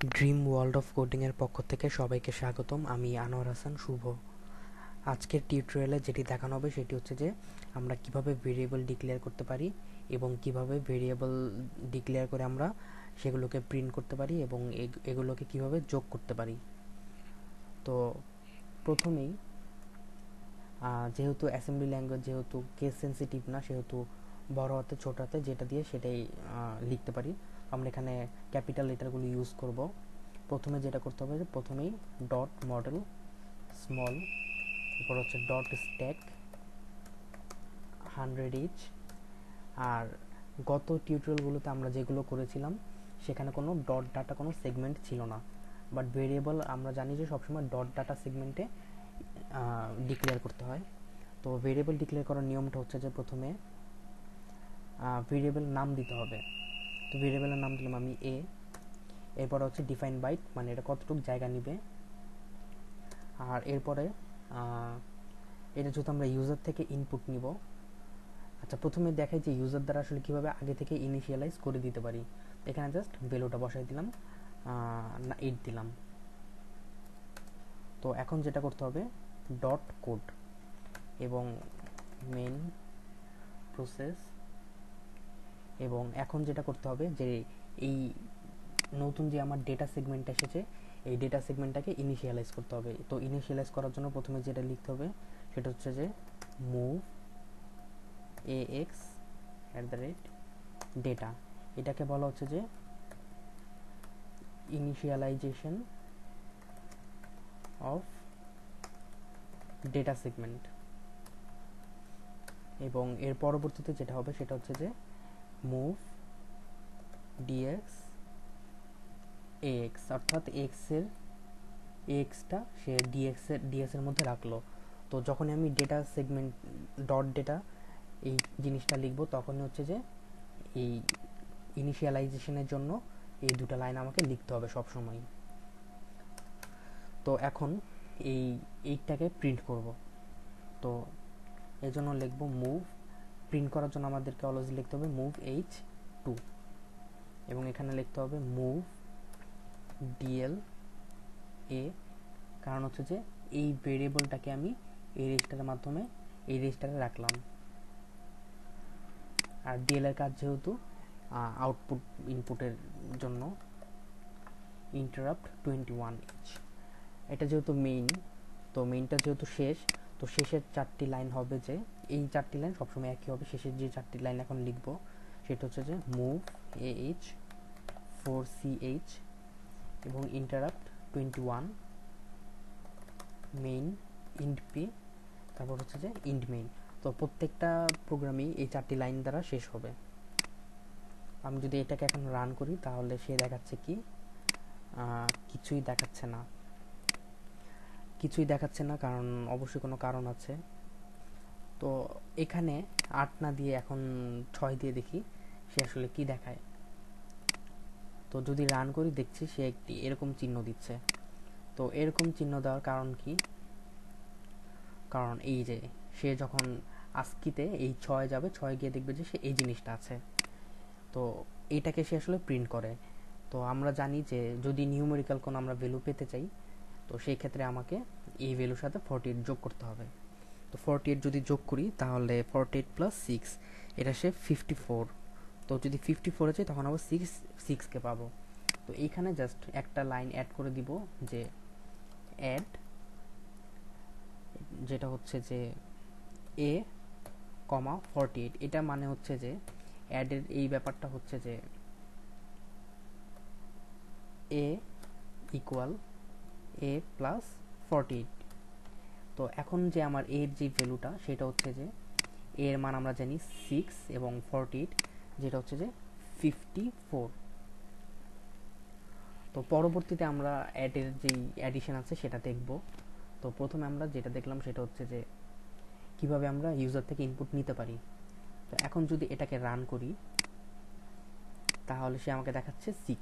Dream world of coding এর পক্ষ থেকে সবাইকে স্বাগতম। আমি আনোয়ার হাসান শুভ। আজকের টিউটোরিয়ালে যেটি দেখানো হবে সেটি হচ্ছে যে আমরা কিভাবে ভেরিয়েবল ডিক্লেয়ার করতে পারি এবং কিভাবে ভেরিয়েবল ডিক্লেয়ার করে আমরা সেগুলোকে প্রিন্ট করতে পারি এবং এগুলোকে কিভাবে যোগ করতে পারি। তো প্রথমেই যেহেতু অ্যাসেম্বলি ল্যাঙ্গুয়েজ যেহেতু কেস সেন্সিটিভ না, সেহেতু বড় হাতে ছোট হাতে যেটা দিয়ে সেটাই লিখতে পারি। আমরা এখানে ক্যাপিটাল লেটারগুলো ইউজ করব। প্রথমে যেটা করতে হবে যে প্রথমেই ডট মডেল স্মল, এরপর হচ্ছে ডট স্ট্যাক 100 ইচ। আর গত টিউটোরিয়ালগুলোতে আমরা যেগুলো করেছিলাম সেখানে কোনো ডট ডাটা কোনো সেগমেন্ট ছিল না, বাট ভেরিয়েবল আমরা জানি যে সবসময় ডট ডাটা সেগমেন্টে ডিক্লেয়ার করতে হয়। তো ভেরিয়েবল ডিক্লেয়ার করার নিয়মটা হচ্ছে যে প্রথমে ভেরিয়েবল নাম দিতে হবে। তো ভেরিয়েবলের নাম দিলাম আমি এ। এরপর হচ্ছে ডিফাইন বাইট, মানে এটা কতটুকু জায়গা নিবে। আর এরপরে এটা যেহেতু আমরা ইউজার থেকে ইনপুট নিব, আচ্ছা প্রথমে দেখাই যে ইউজার দ্বারা আসলে কীভাবে আগে থেকে ইনিশিয়ালাইজ করে দিতে পারি। এখানে জাস্ট ভ্যালুটা বসাই দিলাম, না 8 দিলাম। তো এখন যেটা করতে হবে ডট কোড এবং মেইন প্রসেস, এবং এখন যেটা করতে হবে যে এই নতুন যে আমার ডেটা সেগমেন্ট এসেছে এই ডেটা সেগমেন্টটাকে ইনিশিয়ালাইজ করতে হবে। তো ইনিশিয়ালাইজ করার জন্য প্রথমে যেটা লিখতে হবে সেটা হচ্ছে যে মুভ এক্স @ডেটা। এটাকে বলা হচ্ছে যে ইনিশিয়ালাইজেশন অফ ডেটা সেগমেন্ট। এবং এর পরবর্তীতে যেটা হবে সেটা হচ্ছে যে মুভ ডিএক্স এক্স, অর্থাৎ এক্সটা সে ডিএক্স এর মধ্যে রাখলো। তো যখনই আমি ডেটা সেগমেন্ট ডট ডেটা এই জিনিসটা লিখবো তখনই হচ্ছে যে এই ইনিশিয়ালাইজেশনের জন্য এই দুটো লাইন আমাকে লিখতে হবে সব সময়। তো এখন এইটাকে প্রিন্ট করব। তো এই জন্য লিখবো মুভ, প্রিন্ট করার জন্য আমাদেরকে অলওয়েজ লিখতে হবে মুভ h2, এবং এখানে লিখতে হবে মুভ ডিএল এ, কারণ হচ্ছে যে এই ভেরিয়েবলটাকে আমি এই রেজিস্টারের মাধ্যমে এই রেজিস্টারে রাখলাম। আর ডিএল এর কাজ যেহেতু আউটপুট ইনপুটের জন্য ইন্টারাপ্ট 21H। এটা যেহেতু মেইন, তো মেইনটা যেহেতু শেষ, তো শেষের 4টি লাইন হবে যে এই 4টি লাইন সবসময় একই হবে। শেষের যে 4টি লাইন এখন লিখব সেটা হচ্ছে যে মুভ AH 4CH এবং ইন্টারাপ্ট 21 মেইন ইন্ড পি, তারপর হচ্ছে যে ইন্ড মেইন। তো প্রত্যেকটা প্রোগ্রামই এই 4টি লাইন দ্বারা শেষ হবে। আমি যদি এটাকে এখন রান করি তাহলে সে দেখাচ্ছে কি কিছুই দেখাচ্ছে না, কারণ অবশ্যই কোনো কারণ আছে। তো এখানে 8 না দিয়ে এখন 6 দিয়ে দেখি সে আসলে কি দেখায়। তো যদি রান করি দেখছি সে একটি এরকম চিহ্ন দিচ্ছে। তো এরকম চিহ্ন দেওয়ার কারণ কি? কারণ এই যে সে যখন আস্কিতে এই 6 যাবে, 6 গিয়ে দেখবে যে সে এই জিনিসটা আছে, তো এইটাকে সে আসলে প্রিন্ট করে। তো আমরা জানি যে যদি নিউমেরিক্যাল কোনো আমরা ভ্যালু পেতে চাই তো সেই ক্ষেত্রে আমাকে এই ভ্যালুর সাথে 48 যোগ করতে হবে। তো 48 যদি যোগ করি তাহলে 48 প্লাস 6 এটা সে 54। তো যদি 54 চাই তখন আবার 6কে পাবো। তো এইখানে জাস্ট একটা লাইন অ্যাড করে দিব যে অ্যাড, যেটা হচ্ছে যে a, 48। এটা মানে হচ্ছে যে অ্যাডের এই ব্যাপারটা হচ্ছে যে a ইকুয়াল a প্লাস 48। তো এখন যে আমার এর যে ভ্যালুটা সেটা হচ্ছে যে এর মান আমরা জানি 6 এবং 48 যেটা হচ্ছে যে 54। তো পরবর্তীতে আমরা অ্যাডের যেই অ্যাডিশন আছে সেটা দেখব। তো প্রথমে আমরা যেটা দেখলাম সেটা হচ্ছে যে কিভাবে আমরা ইউজার থেকে ইনপুট নিতে পারি। তো এখন যদি এটাকে রান করি তাহলে সে আমাকে দেখাচ্ছে 6।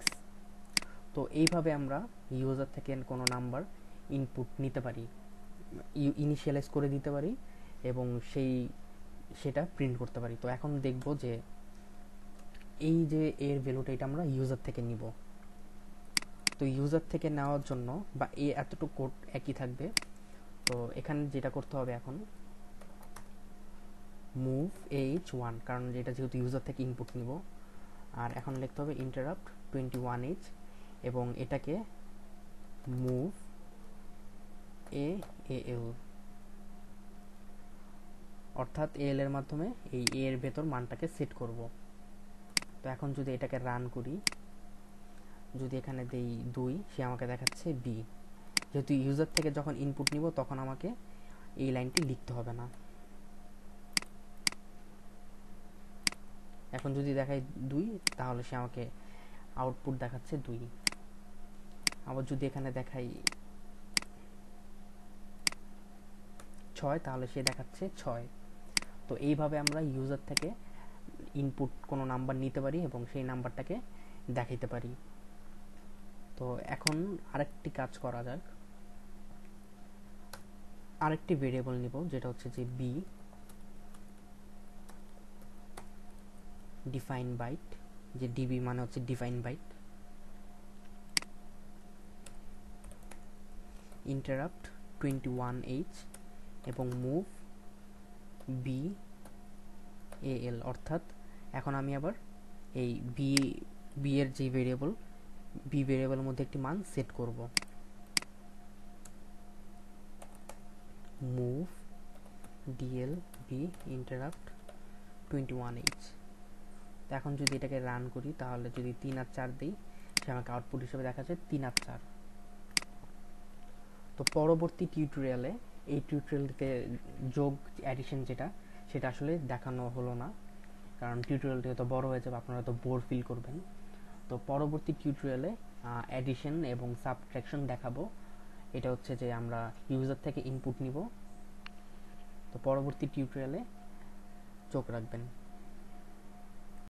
তো এইভাবে আমরা ইউজার থেকে কোনো নাম্বার ইনপুট নিতে পারি, ইনিশিয়ালাইজ করে দিতে পারি এবং সেটা প্রিন্ট করতে পারি। তো এখন দেখব যে এই যে এর ভ্যালুটা এটা আমরা ইউজার থেকে নিব। তো ইউজার থেকে নেওয়ার জন্য বা এতটুকু কোড একই থাকবে। তো এখানে যেটা করতে হবে এখন মুভ h1, কারণ এটা যেহেতু ইউজার থেকে ইনপুট নিব। আর এখন লিখতে হবে ইন্টারাপ্ট 21h এবং এটাকে মুভ AAL, অর্থাৎ AL এর মাধ্যমে এই A এর ভেতর মানটাকে সেট করব। তো এখন যদি এটাকে রান করি, যদি এখানে দেই 2, সে আমাকে দেখাচ্ছে B। যেহেতু ইউজার থেকে যখন ইনপুট নিব তখন আমাকে এই লাইনটি লিখতে হবে না। এখন যদি দেখাই 2, তাহলে সে আমাকে আউটপুট দেখাচ্ছে 2। আবার যদি এখানে দেখাই 6, তাহলে সে দেখাচ্ছে 6। তো এইভাবে আমরা ইউজার থেকে ইনপুট কোনো নাম্বার নিতে পারি এবং সেই নাম্বারটাকে দেখাইতে পারি। তো এখন আরেকটি কাজ করা যাক, আরেকটি ভেরিয়েবল নিব যেটা হচ্ছে যে b ডিফাইন বাইট, যে db মানে হচ্ছে ডিফাইন বাইট, ইন্টারাপ্ট 21h এবং মুভ BAL, অর্থাৎ এখন আমি আবার এই b এর যে ভেরিয়েবল b ভেরিয়েবলের মধ্যে একটি মান সেট করব। Move DL B interrupt 21h। তো এখন যদি এটাকে রান করি, তাহলে যদি 3 আর 4 দিই, সে আমাকে আউটপুট হিসেবে দেখাচ্ছে 3 আর 4। তো পরবর্তী টিউটোরিয়ালে এই টিউটোরিয়ালটিতে যোগ অ্যাডিশন সেটা আসলে দেখানো হলো না, কারণ টিউটোরিয়ালটি হয়তো বড় হয়ে যাবে, আপনারা তো বোর ফিল করবেন। তো পরবর্তী টিউটোরিয়ালে অ্যাডিশন এবং সাবট্রাকশন দেখাবো। এটা হচ্ছে যে আমরা ইউজার থেকে ইনপুট নিব। তো পরবর্তী টিউটোরিয়ালে চোখ রাখবেন।